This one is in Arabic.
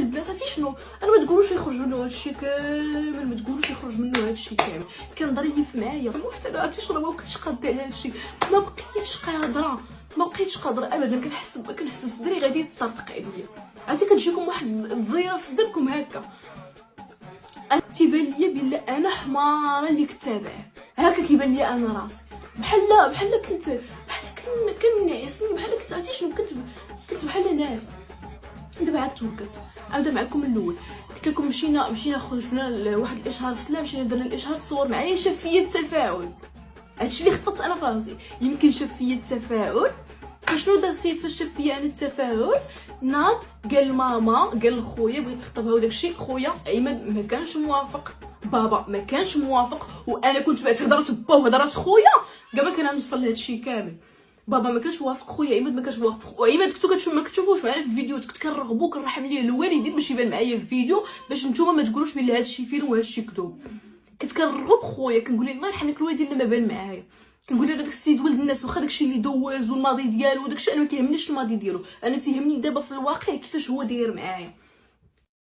البنات عرفتي شنو، انا ما تقولوش يخرج منه هادشي كامل، ما تقولوش يخرج منه هادشي كامل. كان ظريف معايا وحتى انا عرفتي شنو، ما بقيتش قاده على هادشي، ما بقيتش قادره، ما بقيتش قادره ابدا. كنحس بصدري غادي يطرطق عليا. عرفتي كتجيكم واحد التزيره في صدركم هكا. انا تيبان ليا بلا انا حماره اللي كتابعه، هكا كيبان ليا انا راسي بحال كنت كنعسني بحال كنت عرفتي شنو، كنت بحال ناس. دابا عاد توقت ابدا معكم من الاول. قلت لكم مشينا خرجنا لواحد الاشهار في سلام، مشينا درنا الاشهار، تصور معايا شاف فيا التفاعل. هادشي اللي خططت انا في راسي، يمكن شاف فيا التفاعل. فشنو دار السيد فاش شاف فيا انا التفاعل؟ ناض قال لماما، قال لخويا، بغيت نخطبها وداكشي. خويا عماد ما كانش موافق، بابا ما كانش موافق، وانا كنت بعت هضرات با وهضرات خويا كاع ما كنوصل لهادشي كامل. بابا ما كانش موافق، خويا عماد ما كانش موافق. وعماد كنتو ما كتشوفوش معنا في الفيديوهات، كنت كنرغبو كنرحم ليه الوالدين باش يبان معايا في الفيديو، باش نتوما ما تقولوش بلي هادشي فيلم وهادشي كذوب. كنت كنرغب خويا، كنقول ليه الله يرحم لك الوالدين لما بان معايا، كنقول له داك السيد ولد الناس، واخا داكشي اللي دوز والماضي ديالو وداكشي انا ما كيهمنيش الماضي ديالو، انا تيهمني دابا في الواقع كيفاش هو داير معايا.